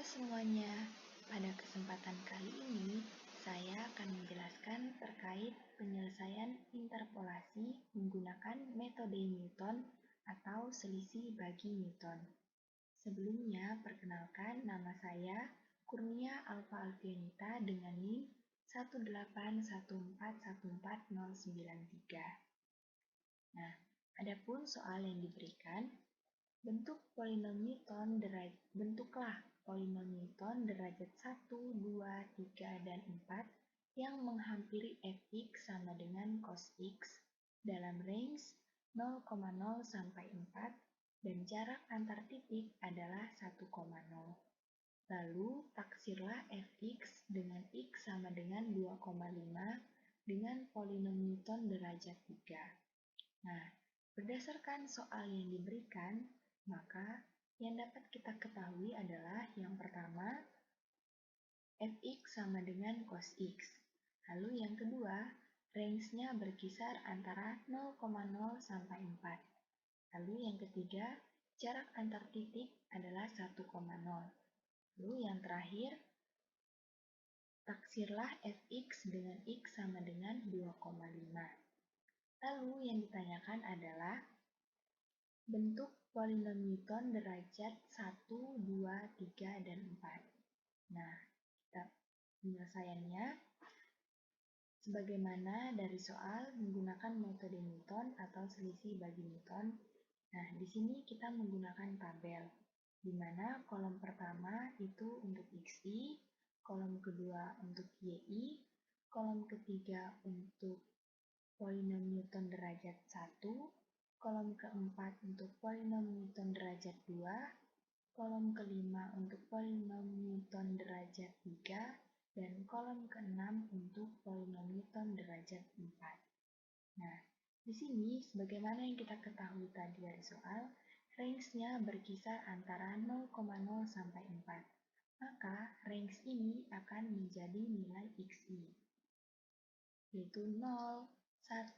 semuanya, pada kesempatan kali ini saya akan menjelaskan terkait penyelesaian interpolasi menggunakan metode Newton atau selisih bagi Newton. Sebelumnya, perkenalkan nama saya Kurnia Alfa Alfianita dengan NIM 181414093. Nah, adapun soal yang diberikan, bentuklah polinom Newton derajat 1, 2, 3, dan 4 yang menghampiri fx sama dengan cos x dalam range 0,0 sampai 4 dan jarak antar titik adalah 1,0. Lalu taksirlah fx dengan x sama dengan 2,5 dengan polinom Newton derajat 3. Nah, berdasarkan soal yang diberikan, maka yang dapat kita ketahui adalah yang pertama, fx sama dengan cos x. Lalu yang kedua, range-nya berkisar antara 0,0 sampai 4. Lalu yang ketiga, jarak antar titik adalah 1,0. Lalu yang terakhir, taksirlah fx dengan x sama dengan 2,5. Lalu yang ditanyakan adalah bentuk polinom Newton derajat 1, 2, 3, dan 4. Nah, penyelesaiannya sebagaimana dari soal menggunakan metode Newton atau selisih bagi Newton. Nah, di sini kita menggunakan tabel, di mana kolom pertama itu untuk xi, kolom kedua untuk yi, kolom ketiga untuk polinom Newton derajat 1, kolom keempat untuk polinom Newton derajat 2, kolom kelima untuk polinom Newton derajat 3, dan kolom keenam untuk polinom Newton derajat 4. Nah, di sini sebagaimana yang kita ketahui tadi dari soal, range-nya berkisar antara 0,0 sampai 4. Maka range ini akan menjadi nilai xi, yaitu 0, 1,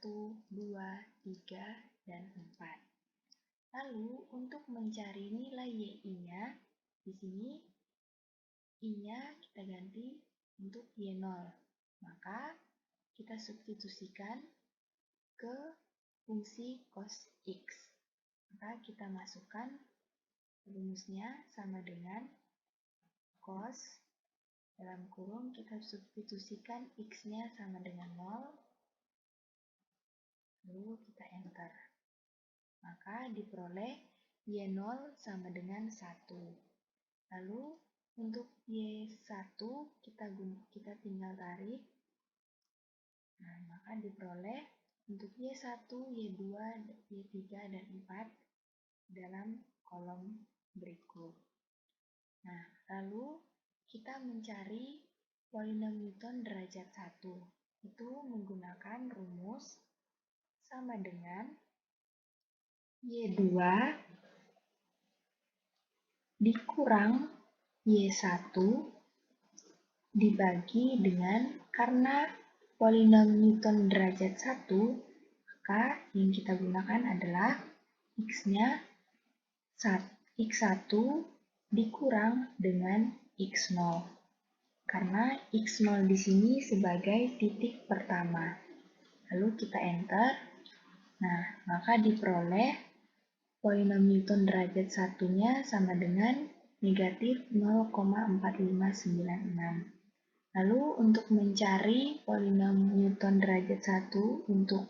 2, 3, dan 4. Lalu, untuk mencari nilai yi-nya, di sini i-nya kita ganti untuk y0. Maka, kita substitusikan ke fungsi cos x. Maka, kita masukkan rumusnya sama dengan cos, dalam kurung kita substitusikan x-nya sama dengan 0, lalu kita enter. Maka diperoleh y0 sama dengan 1. Lalu untuk y1 kita tinggal tarik. Nah, maka diperoleh untuk y1, y2, y3, dan 4 dalam kolom berikut. Nah, lalu kita mencari polinom Newton derajat 1. Itu menggunakan rumus sama dengan y2 dikurang y1 dibagi dengan, karena polinom Newton derajat 1, maka yang kita gunakan adalah x-nya x1 dikurang dengan x0. Karena x0 di sini sebagai titik pertama. Lalu kita enter. Nah, maka diperoleh polinom Newton derajat 1-nya sama dengan negatif 0,4596. Lalu untuk mencari polinom Newton derajat 1 untuk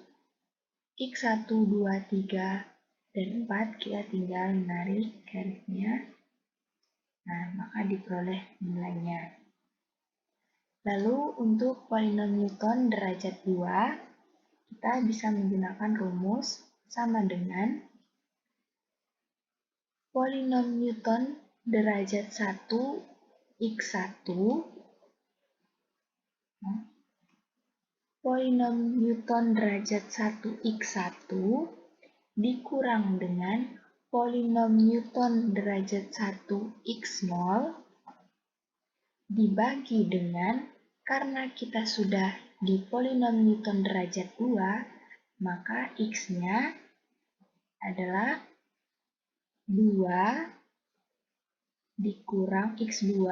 x1, 2, 3, dan 4, kita tinggal menarik garisnya. Nah, maka diperoleh nilainya. Lalu untuk polinom Newton derajat 2, kita bisa menggunakan rumus sama dengan polinom Newton derajat 1 x1 polinom Newton derajat 1 x1 dikurang dengan polinom Newton derajat 1 x0 dibagi dengan, karena kita sudah di polinom Newton derajat 2, maka x-nya adalah 2 dikurang X2,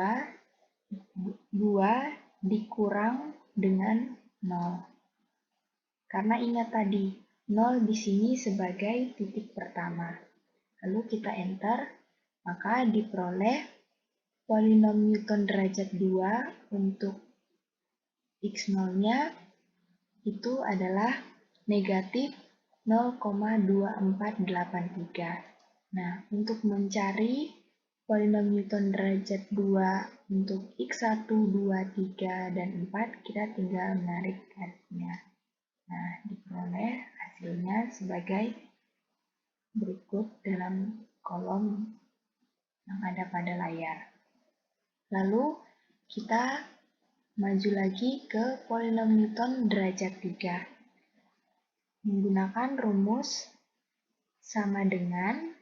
2 dikurang dengan 0. Karena ingat tadi, 0 di sini sebagai titik pertama. Lalu kita enter, maka diperoleh polinom Newton derajat 2 untuk X0-nya itu adalah negatif 0,2483. Nah, untuk mencari polinom Newton derajat 2 untuk X1, 2, 3, dan 4, kita tinggal menarik garisnya. Nah, diperoleh hasilnya sebagai berikut dalam kolom yang ada pada layar. Lalu, kita maju lagi ke polinom Newton derajat 3. Menggunakan rumus sama dengan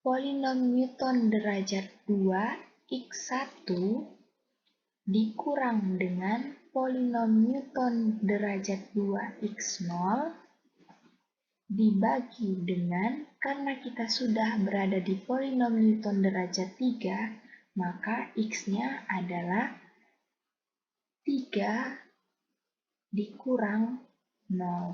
polinom Newton derajat 2 X1 dikurang dengan polinom Newton derajat 2 X0 dibagi dengan, karena kita sudah berada di polinom Newton derajat 3, maka X-nya adalah 3 dikurang 0.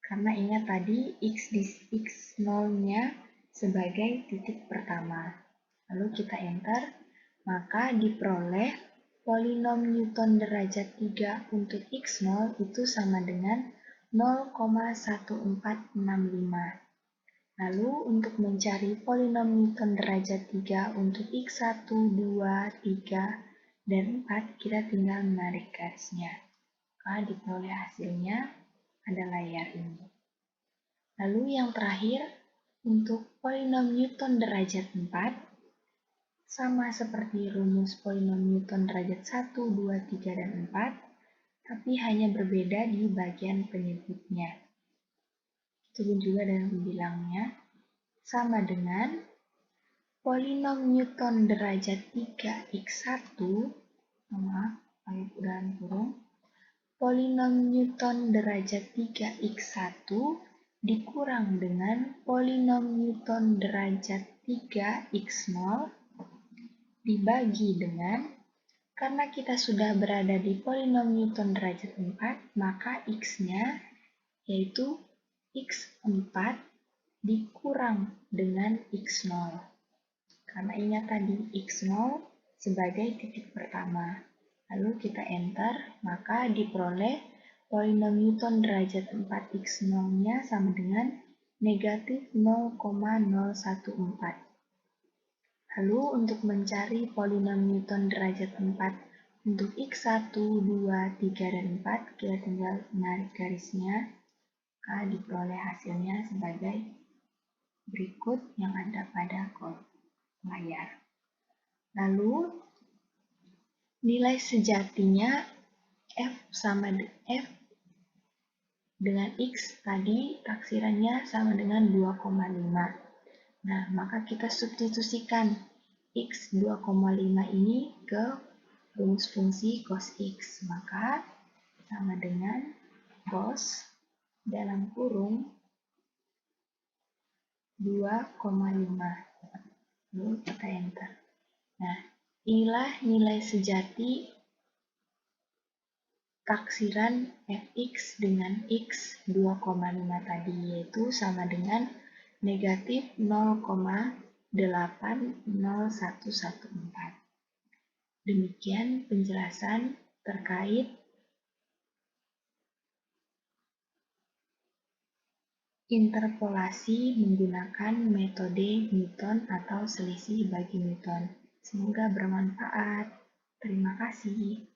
Karena ingat tadi X0-nya sebagai titik pertama. Lalu kita enter, maka diperoleh polinom Newton derajat 3 untuk X0 itu sama dengan 0,1465. Lalu untuk mencari polinom Newton derajat 3 untuk X1, 2, 3, dan 4, kita tinggal menarik garisnya. Maka diperoleh hasilnya pada layar ini. Lalu yang terakhir, untuk polinom Newton derajat 4, sama seperti rumus polinom Newton derajat 1, 2, 3, dan 4, tapi hanya berbeda di bagian penyebutnya. Itu pun juga dalam bilangnya, sama dengan polinom Newton derajat 3 X1, pakai dalam kurung, polinom Newton derajat 3 X1 dikurang dengan polinom Newton derajat 3 X0 dibagi dengan, karena kita sudah berada di polinom Newton derajat 4, maka X-nya yaitu X4 dikurang dengan X0. Karena ingat tadi X0 sebagai titik pertama. Lalu kita enter, maka diperoleh polinom Newton derajat 4x0-nya sama dengan negatif 0,014. Lalu untuk mencari polinom Newton derajat 4 untuk X1, 2, 3, dan 4, kita tinggal menarik garisnya, maka diperoleh hasilnya sebagai berikut yang ada pada kolom layar. Lalu nilai sejatinya F dengan X tadi taksirannya sama dengan 2,5. Nah, maka kita substitusikan X 2,5 ini ke rumus fungsi cos X. Maka sama dengan cos dalam kurung 2,5. Lalu kita enter. Nah, inilah nilai sejati taksiran fx dengan x 2,5 tadi, yaitu sama dengan negatif 0,80114. Demikian penjelasan terkait interpolasi menggunakan metode Newton atau selisih bagi Newton. Semoga bermanfaat. Terima kasih.